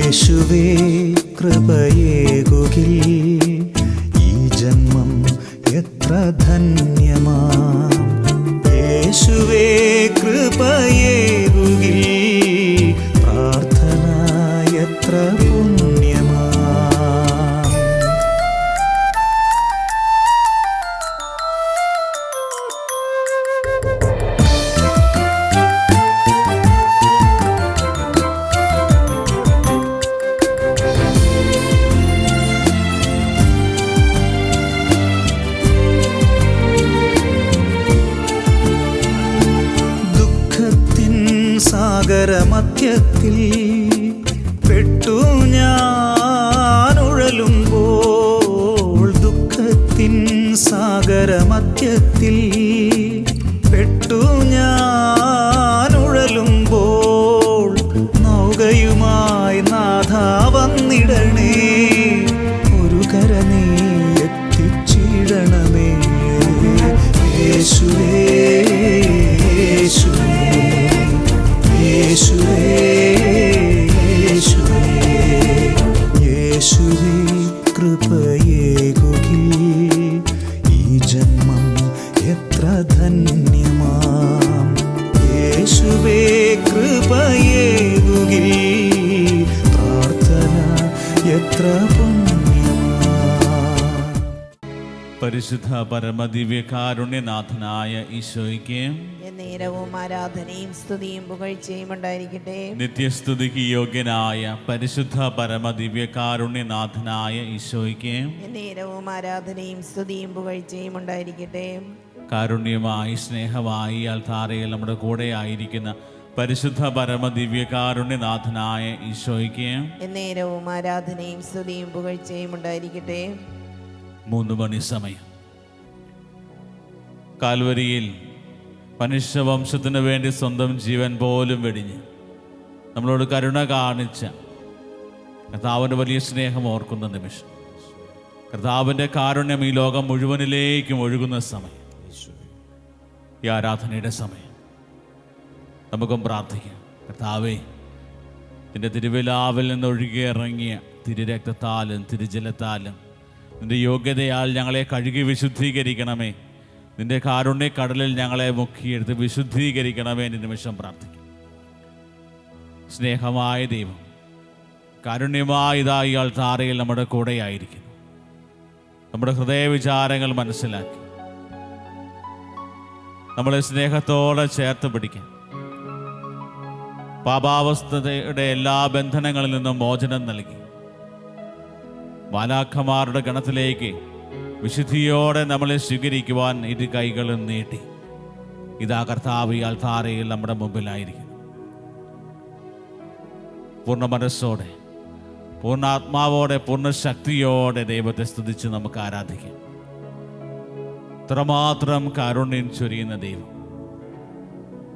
യേശുവേ കൃപയേകുകിൽ ഈ ജന്മം എത്ര ധന്യമാം. യേശുവേ കൃപയേകുകിൽ പ്രാർത്ഥന എത്ര പുണ്യമാം. സാഗരമധ്യത്തിൽ പെട്ടു ഞാനുഴലുമ്പോൾ, ദുഃഖത്തിൻ സാഗരമധ്യത്തിൽ പെട്ടു ഞാനുഴലുമ്പോൾ, നൗകയുമായി നാഥ വന്നിടണേ, ഒരു കര നീ എത്തിച്ചിടണമേ. യേശുവേ യേശുവേ യേശുവേ യേശുവേ യേശുവേ കൃപയേകുകിൽ ഈ ജന്മം എത്ര ധന്യമാം. യേശുവേ കൃപയേകുകിൽ പ്രാർത്ഥന എത്ര പരിശുദ്ധ പരമദിവ്യകാരുണ്യനാഥനായ ഈശോയ്ക്ക് നേരവും ആരാധനയും സ്തുതിയും പുകഴ്ചയും ഉണ്ടായിരിക്കട്ടെ. നിത്യസ്തുതിക്ക് യോഗ്യനായ പരിശുദ്ധ പരമദിവ്യകാരുണ്യനാഥനായ ഈശോയ്ക്ക് നേരവും ആരാധനയും സ്തുതിയും പുകഴ്ചയും ഉണ്ടായിരിക്കട്ടെ. കാരുണ്യമായി സ്നേഹമായി അൾത്താരയിൽ നമ്മുടെ കൂടെ ആയിരിക്കുന്ന പരിശുദ്ധ പരമദിവ്യകാരുണ്യനാഥനായ ഈശോയ്ക്ക് നേരവും ആരാധനയും സ്തുതിയും പുകഴ്ചയും ഉണ്ടായിരിക്കട്ടെ. 3 മണി സമയം കാൽവരിയിൽ മനുഷ്യവംശത്തിന് വേണ്ടി സ്വന്തം ജീവൻ പോലും വെടിഞ്ഞ് നമ്മളോട് കരുണ കാണിച്ച കർത്താവിൻ്റെ വലിയ സ്നേഹം ഓർക്കുന്ന നിമിഷം, കർത്താവിൻ്റെ കാരുണ്യം ഈ ലോകം മുഴുവനിലേക്കും ഒഴുകുന്ന സമയം, ഈ ആരാധനയുടെ സമയം. നമുക്കും പ്രാർത്ഥിക്കാം. കർത്താവേ, നിന്റെ തിരുവിലാവിൽ നിന്ന് ഒഴുകിയിറങ്ങിയ തിരുരക്തത്താലും തിരുജലത്താലും നിന്റെ യോഗ്യതയാൽ ഞങ്ങളെ കഴുകി വിശുദ്ധീകരിക്കണമേ. നിന്റെ കാരുണ്യക്കടലിൽ ഞങ്ങളെ മുക്കിയെടുത്ത് വിശുദ്ധീകരിക്കണമേ എന്ന് നിമിഷം പ്രാർത്ഥിക്കും. സ്നേഹമായ ദൈവം കാരുണ്യമായ ഇതായി അൾത്താരയിൽ നമ്മുടെ കൂടെയായിരിക്കുന്നു. നമ്മുടെ ഹൃദയവിചാരങ്ങൾ മനസ്സിലാക്കി നമ്മളെ സ്നേഹത്തോടെ ചേർത്ത് പിടിക്കാൻ, പാപാവസ്ഥയുടെ എല്ലാ ബന്ധനങ്ങളിൽ നിന്നും മോചനം നൽകി മാലാഖമാരുടെ ഗണത്തിലേക്ക് വിശുദ്ധിയോടെ നമ്മളെ സ്വീകരിക്കുവാൻ ഇരു കൈകളും നീട്ടി ഇതാ കർത്താവ് ഈ അൾത്താരയിൽ നമ്മുടെ മുമ്പിലായിരിക്കുന്നു. പൂർണ്ണ മനസ്സോടെ, പൂർണ്ണാത്മാവോടെ, പൂർണ്ണ ശക്തിയോടെ ദൈവത്തെ സ്തുതിച്ച് നമുക്ക് ആരാധിക്കാം. ഇത്രമാത്രം കാരുണ്യം ചൊരിയുന്ന ദൈവം,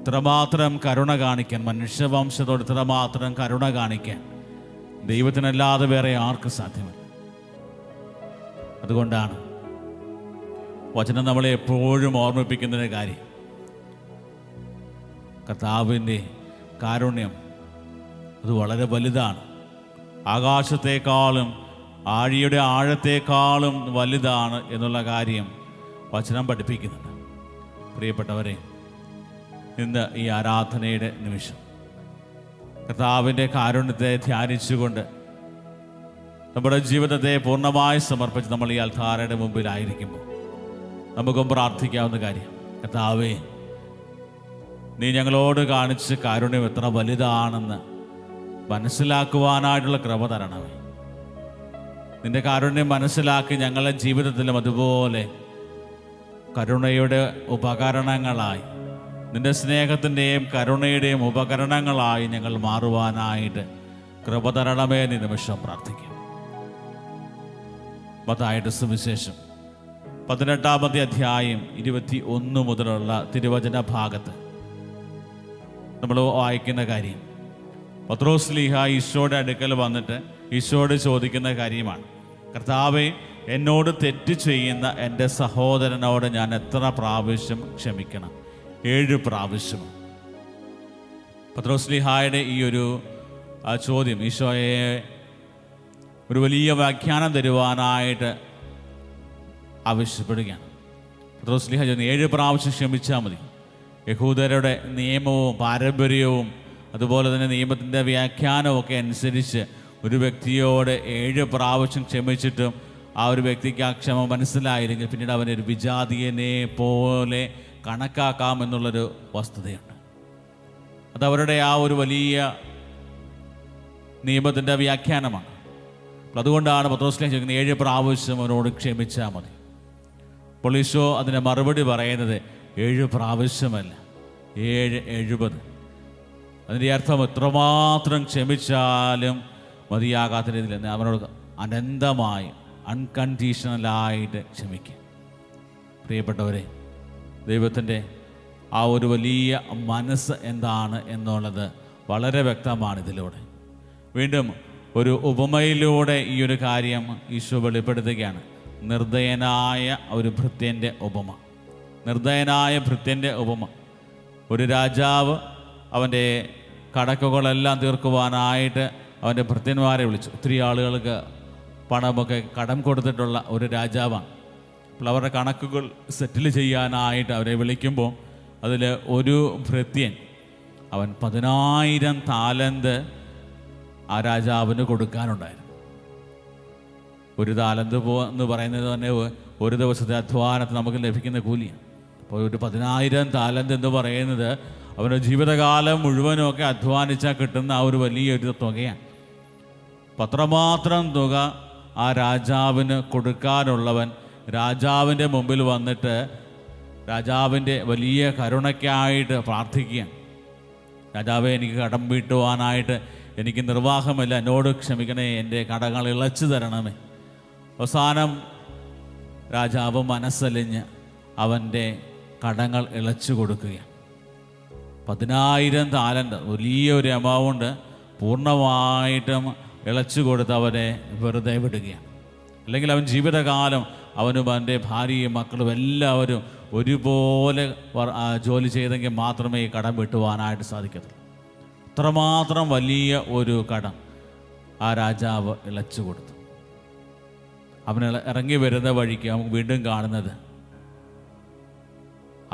ഇത്രമാത്രം കരുണ കാണിക്കാൻ, മനുഷ്യവംശത്തോട് ഇത്രമാത്രം കരുണ കാണിക്കാൻ ദൈവത്തിനല്ലാതെ വേറെ ആർക്കും സാധ്യമല്ല. അതുകൊണ്ടാണ് വചനം നമ്മളെ എപ്പോഴും ഓർമ്മിപ്പിക്കുന്നതിൻ്റെ കാര്യം, കർത്താവിൻ്റെ കാരുണ്യം അത് വളരെ വലുതാണ്. ആകാശത്തെക്കാളും ആഴിയുടെ ആഴത്തെക്കാളും വലുതാണ് എന്നുള്ള കാര്യം വചനം പഠിപ്പിക്കുന്നുണ്ട്. പ്രിയപ്പെട്ടവരെ, ഇന്ന് ഈ ആരാധനയുടെ നിമിഷം കർത്താവിൻ്റെ കാരുണ്യത്തെ ധ്യാനിച്ചുകൊണ്ട് നമ്മുടെ ജീവിതത്തെ പൂർണ്ണമായി സമർപ്പിച്ച് നമ്മൾ ഈ അൾത്താരയുടെ മുമ്പിലായിരിക്കുമ്പോൾ നമുക്കും പ്രാർത്ഥിക്കാവുന്ന കാര്യം, കർത്താവേ, നീ ഞങ്ങളോട് കാണിച്ച കാരുണ്യം എത്ര വലുതാണെന്ന് മനസ്സിലാക്കുവാനായിട്ടുള്ള കൃപ തരണമേ. നിന്റെ കാരുണ്യം മനസ്സിലാക്കി ഞങ്ങളുടെ ജീവിതത്തിലും അതുപോലെ കരുണയുടെ ഉപകരണങ്ങളായി, നിന്റെ സ്നേഹത്തിൻ്റെയും കരുണയുടെയും ഉപകരണങ്ങളായി ഞങ്ങൾ മാറുവാനായിട്ട് കൃപ തരണമേ എന്ന് നിമിഷം പ്രാർത്ഥിക്കും. മത്തായിയുടെ സുവിശേഷം 18-ാമത്തെ അധ്യായം 21 മുതലുള്ള തിരുവചന ഭാഗത്ത് നമ്മൾ വായിക്കുന്ന കാര്യം, പത്രോസ്ലീഹ ഈശോയുടെ അടുക്കൽ വന്നിട്ട് ഈശോയോട് ചോദിക്കുന്ന കാര്യമാണ്, കർത്താവേ, എന്നോട് തെറ്റ് ചെയ്യുന്ന എൻ്റെ സഹോദരനോട് ഞാൻ എത്ര പ്രാവശ്യം ക്ഷമിക്കണം? 7 പ്രാവശ്യം. പത്രോസ്ലീഹായുടെ ഈ ഒരു ആ ചോദ്യം ഈശോയെ ഒരു വലിയ വ്യാഖ്യാനം തരുവാനായിട്ട് ആവശ്യപ്പെടുകയാണ്. പത്രോസ് ലീഹ 7 പ്രാവശ്യം ക്ഷമിച്ചാൽ മതി. യഹൂദരുടെ നിയമവും പാരമ്പര്യവും അതുപോലെ തന്നെ നിയമത്തിൻ്റെ വ്യാഖ്യാനവും ഒക്കെ അനുസരിച്ച് ഒരു വ്യക്തിയോട് 7 പ്രാവശ്യം ക്ഷമിച്ചിട്ടും ആ ഒരു വ്യക്തിക്ക് ആ ക്ഷമ മനസ്സിലായില്ലെങ്കിൽ പിന്നീട് അവനൊരു വിജാതീയനെ പോലെ കണക്കാക്കാമെന്നുള്ളൊരു വസ്തുതയുണ്ട്. അതവരുടെ ആ ഒരു വലിയ നിയമത്തിൻ്റെ വ്യാഖ്യാനമാണ്. അതുകൊണ്ടാണ് പത്രോസ് ലീഹ ചോദിക്കുന്നത് 7 പ്രാവശ്യം അവനോട് ക്ഷമിച്ചാൽ മതി. അപ്പോൾ ഈശോ അതിന് മറുപടി പറയുന്നത് 7 പ്രാവശ്യമല്ല, 70. അതിൻ്റെ അർത്ഥം എത്രമാത്രം ക്ഷമിച്ചാലും മതിയാകാത്ത രീതിയിൽ അവനോട് അനന്തമായി അൺകണ്ടീഷണലായിട്ട് ക്ഷമിക്കുക. പ്രിയപ്പെട്ടവരെ, ദൈവത്തിൻ്റെ ആ ഒരു വലിയ മനസ്സ് എന്താണ് എന്നുള്ളത് വളരെ വ്യക്തമാണ് ഇതിലൂടെ. വീണ്ടും ഒരു ഉപമയിലൂടെ ഈ ഒരു കാര്യം ഈശോ വെളിപ്പെടുത്തുകയാണ്. നിർദ്ദയനായ ഒരു ഭൃത്യൻ്റെ ഉപമ. നിർദ്ദയനായ ഭൃത്യൻ്റെ ഉപമ. ഒരു രാജാവ് അവൻ്റെ കടക്കുകളെല്ലാം തീർക്കുവാനായിട്ട് അവൻ്റെ ഭൃത്യന്മാരെ വിളിച്ചു. ഒത്തിരി ആളുകൾക്ക് പണമൊക്കെ കടം കൊടുത്തിട്ടുള്ള ഒരു രാജാവാണ്. അപ്പോൾ അവരുടെ കണക്കുകൾ സെറ്റിൽ ചെയ്യാനായിട്ട് അവരെ വിളിക്കുമ്പോൾ അതിൽ ഒരു ഭൃത്യൻ അവൻ 10,000 താലന്ത് ആ രാജാവിന് കൊടുക്കാനുണ്ടായിരുന്നു. ഒരു താലന്ത് എന്ന് പറയുന്നത് തന്നെ ഒരു ദിവസത്തെ അധ്വാനത്തിന് നമുക്ക് ലഭിക്കുന്ന കൂലിയാണ്. അപ്പോൾ ഒരു 10,000 താലന്ത് എന്ന് പറയുന്നത് അവൻ്റെ ജീവിതകാലം മുഴുവനുമൊക്കെ അധ്വാനിച്ചാൽ കിട്ടുന്ന ആ ഒരു വലിയൊരു തുകയാണ്. അത്രമാത്രം തുക ആ രാജാവിന് കൊടുക്കാനുള്ളവൻ രാജാവിൻ്റെ മുമ്പിൽ വന്നിട്ട് രാജാവിൻ്റെ വലിയ കരുണയ്ക്കായിട്ട് പ്രാർത്ഥിക്കുകയാണ്. രാജാവെ, എനിക്ക് കടം വീട്ടുവാനായിട്ട് എനിക്ക് നിർവാഹമില്ല, എന്നോട് ക്ഷമിക്കണേ, എൻ്റെ കടങ്ങൾ ഇളച്ചു തരണമേ. അവസാനം രാജാവ് മനസ്സലിഞ്ഞ് അവൻ്റെ കടങ്ങൾ ഇളച്ചു കൊടുക്കുകയാണ്. 10,000 താലന്ത്, വലിയൊരു എമൗണ്ട് പൂർണ്ണമായിട്ടും ഇളച്ചു കൊടുത്ത് അവനെ വെറുതെ വിടുകയാണ്. അല്ലെങ്കിൽ അവൻ ജീവിതകാലം അവനും അവൻ്റെ ഭാര്യയും മക്കളും എല്ലാവരും ഒരുപോലെ ജോലി ചെയ്തെങ്കിൽ മാത്രമേ ഈ കടം വിട്ടുവാനായിട്ട് സാധിക്കത്തുള്ളൂ. അത്രമാത്രം വലിയ ഒരു കടം ആ രാജാവ് ഇളച്ചു കൊടുത്തു. അവൻ ഇറങ്ങി വരുന്ന വഴിക്ക് നമുക്ക് വീണ്ടും കാണുന്നത്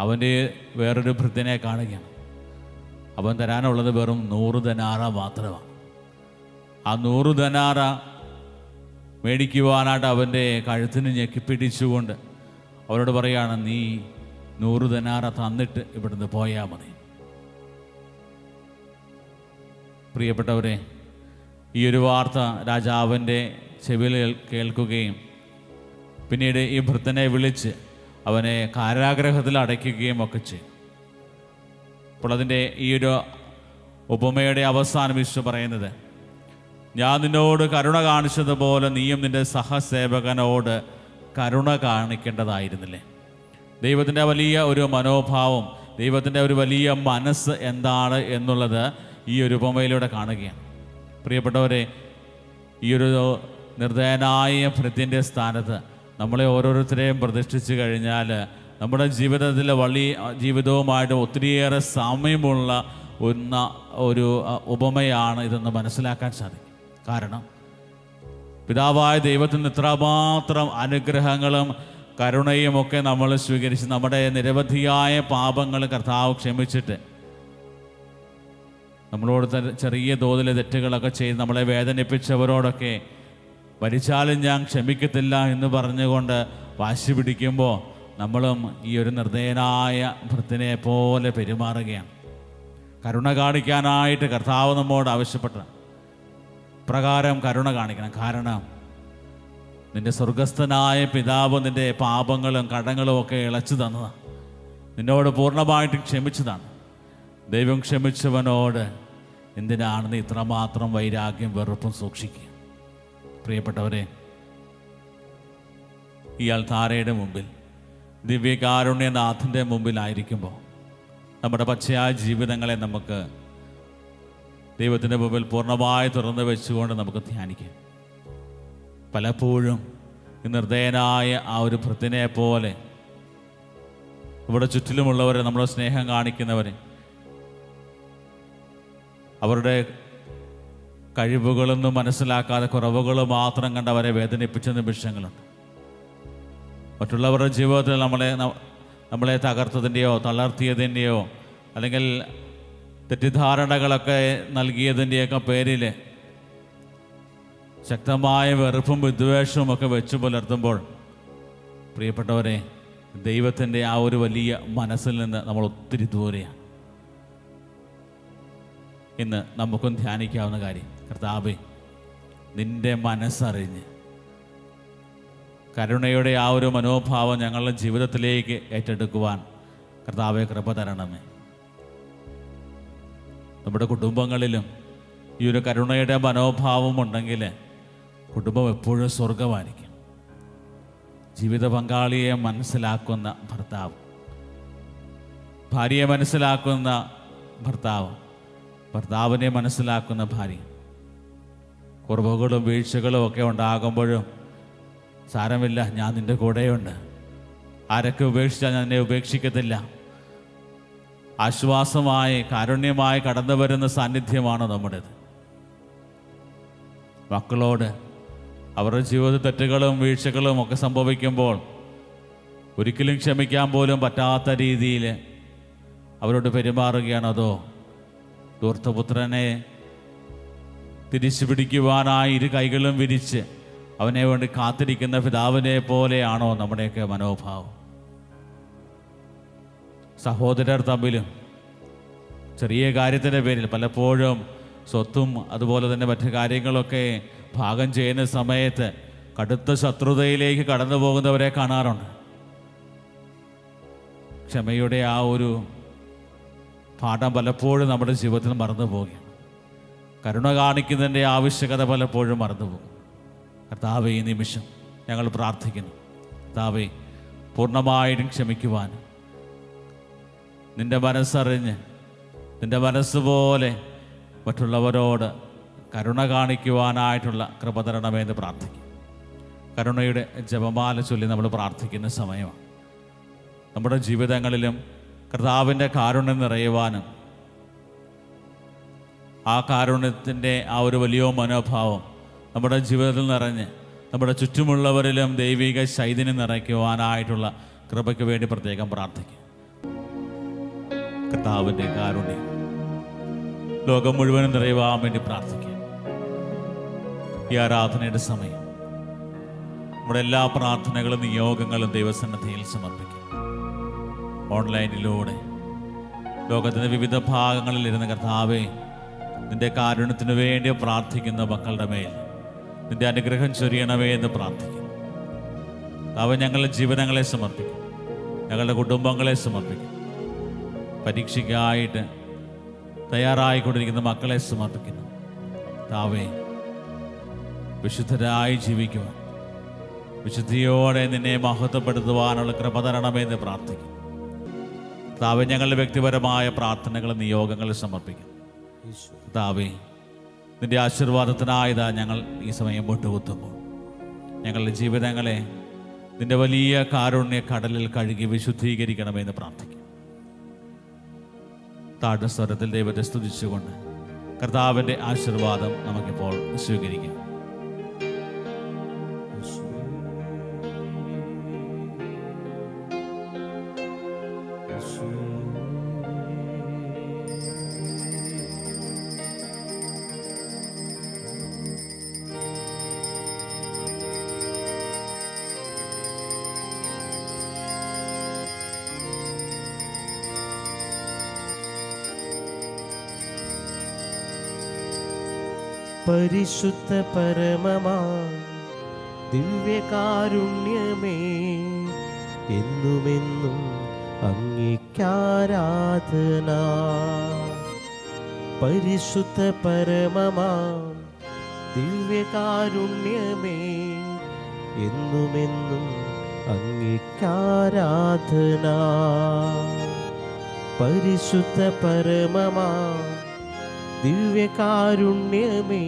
അവൻ്റെ വേറൊരു ഭൃത്യനെ കാണുകയാണ്. അവൻ തരാനുള്ളത് വെറും 100 ദനാറ മാത്രമാണ്. ആ 100 ദനാറ മേടിക്കുവാനായിട്ട് അവൻ്റെ കഴുത്തിന് ഞെക്കിപ്പിടിച്ചുകൊണ്ട് അവരോട് പറയുകയാണ്, നീ 100 ദനാറ തന്നിട്ട് ഇവിടുന്ന് പോയാൽ മതി. പ്രിയപ്പെട്ടവരെ, ഈ ഒരു വാർത്ത രാജാവിൻ്റെ ചെവിയിൽ കേൾക്കുകയും പിന്നീട് ഈ ഭൃത്യനെ വിളിച്ച് അവനെ കാരാഗ്രഹത്തിൽ അടയ്ക്കുകയും ഒക്കെ ചെയ്യും. അപ്പോൾ അതിൻ്റെ ഈ ഒരു ഉപമയുടെ അവസാനം ഈശോ പറയുന്നത്, ഞാൻ നിന്നോട് കരുണ കാണിച്ചതുപോലെ നീയും നിൻ്റെ സഹസേവകനോട് കരുണ കാണിക്കേണ്ടതായിരുന്നില്ലേ. ദൈവത്തിൻ്റെ വലിയ ഒരു മനോഭാവം, ദൈവത്തിൻ്റെ ഒരു വലിയ മനസ്സ് എന്താണ് എന്നുള്ളത് ഈ ഒരു ഉപമയിലൂടെ കാണുകയാണ്. പ്രിയപ്പെട്ടവരെ, ഈ ഒരു നിർദ്ദയനായ ഭൃത്യൻ്റെ സ്ഥാനത്ത് നമ്മളെ ഓരോരുത്തരെയും പ്രതിഷ്ഠിച്ചു കഴിഞ്ഞാൽ നമ്മുടെ ജീവിതത്തിലെ ജീവിതവുമായിട്ട് ഒത്തിരിയേറെ സാമ്യമുള്ള ഒരു ഉപമയാണ് ഇതെന്ന് മനസ്സിലാക്കാൻ സാധിക്കും. കാരണം പിതാവായ ദൈവത്തിൽ നിന്ന് ഇത്രമാത്രം അനുഗ്രഹങ്ങളും കരുണയും ഒക്കെ നമ്മൾ സ്വീകരിച്ച് നമ്മുടെ നിരവധിയായ പാപങ്ങൾ കർത്താവ് ക്ഷമിച്ചിട്ട് നമ്മളോട് ചെറിയ തോതിലെ തെറ്റുകളൊക്കെ ചെയ്ത് നമ്മളെ വേദനിപ്പിച്ചവരോടൊക്കെ ഭരിച്ചാലും ഞാൻ ക്ഷമിക്കത്തില്ല എന്ന് പറഞ്ഞുകൊണ്ട് വാശി പിടിക്കുമ്പോൾ നമ്മളും ഈ ഒരു നിർദ്ദയനായ ഭൃത്യനെ പോലെ പെരുമാറുകയാണ്. കരുണ കാണിക്കാനായിട്ട് കർത്താവ് നമ്മോട് ആവശ്യപ്പെട്ട പ്രകാരം കരുണ കാണിക്കണം. കാരണം നിൻ്റെ സ്വർഗസ്ഥനായ പിതാവ് നിൻ്റെ പാപങ്ങളും കടങ്ങളും ഒക്കെ ഇളച്ചു തന്നതാണ്, നിന്നോട് പൂർണ്ണമായിട്ടും ക്ഷമിച്ചതാണ്. ദൈവം ക്ഷമിച്ചവനോട് എന്തിനാണ് നീ ഇത്രമാത്രം വൈരാഗ്യം വെറുപ്പും സൂക്ഷിക്കുക? പ്രിയപ്പെട്ടവരെ, ഈ അൾത്താരയുടെ മുമ്പിൽ ദിവ്യകാരുണ്യനാഥൻ്റെ മുമ്പിലായിരിക്കുമ്പോൾ നമ്മുടെ പച്ചയായ ജീവിതങ്ങളെ നമുക്ക് ദൈവത്തിൻ്റെ മുമ്പിൽ പൂർണ്ണമായി തുറന്നു വെച്ചുകൊണ്ട് നമുക്ക് ധ്യാനിക്കാം. പലപ്പോഴും ഈ നിർദ്ദയനായ ആ ഒരു ഭൃത്യനെ പോലെ ഇവിടെ ചുറ്റിലുമുള്ളവരെ, നമ്മുടെ സ്നേഹം കാണിക്കുന്നവരെ, അവരുടെ കഴിവുകളൊന്നും മനസ്സിലാക്കാതെ കുറവുകൾ മാത്രം കണ്ട് അവരെ വേദനിപ്പിച്ച നിമിഷങ്ങളുണ്ട്. മറ്റുള്ളവരുടെ ജീവിതത്തിൽ നമ്മളെ തകർത്തതിൻ്റെയോ തളർത്തിയതിൻ്റെയോ അല്ലെങ്കിൽ തെറ്റിദ്ധാരണകളൊക്കെ നൽകിയതിൻ്റെയൊക്കെ പേരിൽ ശക്തമായ വെറുപ്പും വിദ്വേഷവും ഒക്കെ വെച്ചു പുലർത്തുമ്പോൾ, പ്രിയപ്പെട്ടവരെ, ദൈവത്തിൻ്റെ ആ ഒരു വലിയ മനസ്സിൽ നിന്ന് നമ്മൾ ഒത്തിരി ദൂരെയാണ്. ഇന്ന് നമുക്കും ധ്യാനിക്കാവുന്ന കാര്യം, കർത്താവേ, നിൻ്റെ മനസ്സറിഞ്ഞ് കരുണയുടെ ആ ഒരു മനോഭാവം ഞങ്ങളുടെ ജീവിതത്തിലേക്ക് ഏറ്റെടുക്കുവാൻ കർത്താവെ കൃപ തരണമേ. നമ്മുടെ കുടുംബങ്ങളിലും ഈ ഒരു കരുണയുടെ മനോഭാവം ഉണ്ടെങ്കിൽ കുടുംബം എപ്പോഴും സ്വർഗമായിരിക്കും. ജീവിത പങ്കാളിയെ മനസ്സിലാക്കുന്ന ഭർത്താവ്, ഭാര്യയെ മനസ്സിലാക്കുന്ന ഭർത്താവ്, ഭർത്താവിനെ മനസ്സിലാക്കുന്ന ഭാര്യ, കുറവുകളും വീഴ്ചകളും ഒക്കെ ഉണ്ടാകുമ്പോഴും സാരമില്ല, ഞാൻ നിൻ്റെ കൂടെയുണ്ട്, ആരൊക്കെ ഉപേക്ഷിച്ചാൽ ഞാൻ നിന്നെ ഉപേക്ഷിക്കത്തില്ല, ആശ്വാസമായി കാരുണ്യമായി കടന്നു വരുന്ന സാന്നിധ്യമാണ് നമ്മുടേത്. മക്കളോട് അവരുടെ ജീവിതത്തിൽ തെറ്റുകളും വീഴ്ചകളും ഒക്കെ സംഭവിക്കുമ്പോൾ ഒരിക്കലും ക്ഷമിക്കാൻ പോലും പറ്റാത്ത രീതിയിൽ അവരോട് പെരുമാറുകയാണോ, അതോ ധൂർത്തപുത്രനെ തിരിച്ചു പിടിക്കുവാനായി ഇരു കൈകളും വിരിച്ച് അവനെ വേണ്ടി കാത്തിരിക്കുന്ന പിതാവിനെ പോലെയാണോ നമ്മുടെയൊക്കെ മനോഭാവം? സഹോദരർ തമ്മിലും ചെറിയ കാര്യത്തിൻ്റെ പേരിൽ പലപ്പോഴും സ്വത്തും അതുപോലെ തന്നെ മറ്റു കാര്യങ്ങളൊക്കെ ഭാഗം ചെയ്യുന്ന സമയത്ത് കടുത്ത ശത്രുതയിലേക്ക് കടന്നു പോകുന്നവരെ കാണാറുണ്ട്. ക്ഷമയുടെ ആ ഒരു പാഠം പലപ്പോഴും നമ്മുടെ ജീവിതത്തിൽ മറന്നു പോവുകയാണ്. കരുണ കാണിക്കുന്നതിൻ്റെ ആവശ്യകത പലപ്പോഴും മറന്നുപോകും. കർത്താവേ, ഈ നിമിഷം ഞങ്ങൾ പ്രാർത്ഥിക്കുന്നു, കർത്താവേ, പൂർണ്ണമായിട്ടും ക്ഷമിക്കുവാനും നിൻ്റെ മനസ്സറിഞ്ഞ് നിൻ്റെ മനസ്സുപോലെ മറ്റുള്ളവരോട് കരുണ കാണിക്കുവാനായിട്ടുള്ള കൃപ തരണമെന്ന് പ്രാർത്ഥിക്കും. കരുണയുടെ ജപമാല ചൊല്ലി നമ്മൾ പ്രാർത്ഥിക്കുന്ന സമയമാണ്. നമ്മുടെ ജീവിതങ്ങളിലും കർത്താവിൻ്റെ കാരുണ്യം നിറയുവാനും ആ കാരുണ്യത്തിൻ്റെ ആ ഒരു വലിയ മനോഭാവം നമ്മുടെ ജീവിതത്തിൽ നിറഞ്ഞ് നമ്മുടെ ചുറ്റുമുള്ളവരിലും ദൈവിക ചൈതന്യം നിറയ്ക്കുവാനായിട്ടുള്ള കൃപയ്ക്ക് വേണ്ടി പ്രത്യേകം പ്രാർത്ഥിക്കും. കർത്താവിൻ്റെ കാരുണ്യം ലോകം മുഴുവനും നിറയുവാൻ വേണ്ടി പ്രാർത്ഥിക്കുക. ഈ ആരാധനയുടെ സമയം നമ്മുടെ എല്ലാ പ്രാർത്ഥനകളും നിയോഗങ്ങളും ദൈവസന്നിധിയിൽ സമർപ്പിക്കും. ഓൺലൈനിലൂടെ ലോകത്തിൻ്റെ വിവിധ ഭാഗങ്ങളിൽ ഇരുന്ന് കർത്താവേ, നിൻ്റെ കാരുണ്യത്തിന് വേണ്ടി പ്രാർത്ഥിക്കുന്ന മക്കളുടെ മേൽ നിൻ്റെ അനുഗ്രഹം ചൊരിയണമേ എന്ന് പ്രാർത്ഥിക്കും. അവൻ ഞങ്ങളുടെ ജീവനങ്ങളെ സമർപ്പിക്കും, ഞങ്ങളുടെ കുടുംബങ്ങളെ സമർപ്പിക്കും, പരീക്ഷയ്ക്കായിട്ട് തയ്യാറായിക്കൊണ്ടിരിക്കുന്ന മക്കളെ സമർപ്പിക്കുന്നു. താവേ, വിശുദ്ധരായി ജീവിക്കുവാൻ, വിശുദ്ധിയോടെ നിന്നെ മഹത്വപ്പെടുത്തുവാനുള്ള കൃപ തരണമെന്ന് പ്രാർത്ഥിക്കും. താവേ, ഞങ്ങളുടെ വ്യക്തിപരമായ പ്രാർത്ഥനകളും നിയോഗങ്ങളും സമർപ്പിക്കും. താവേ, നിന്റെ ആശീർവാദത്തിനായതാ ഞങ്ങൾ ഈ സമയം മുട്ടുകുത്തുമ്പോൾ ഞങ്ങളുടെ ജീവിതങ്ങളെ നിന്റെ വലിയ കാരുണ്യ കടലിൽ കഴുകി വിശുദ്ധീകരിക്കണമെന്ന് പ്രാർത്ഥിക്കും. താഴ്ന്ന സ്വരത്തിൽ ദൈവത്തെ സ്തുതിച്ചുകൊണ്ട് കർത്താവിൻ്റെ ആശീർവാദം നമുക്കിപ്പോൾ സ്വീകരിക്കാം. പരിശുദ്ധ പരമമാ ദിവ്യകാരുണ്യമേ, എന്നുമെന്നും അങ്ങേക്കാരാധന. പരിശുദ്ധ പരമമാ ദിവ്യകാരുണ്യമേ, എന്നുമെന്നും അങ്ങേക്കാരാധന. പരിശുദ്ധ പരമമാ ദിവ്യകാരുണ്യമേ,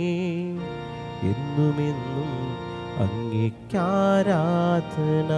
എന്നുമെന്നും അങ്ങേക്കാരാധന.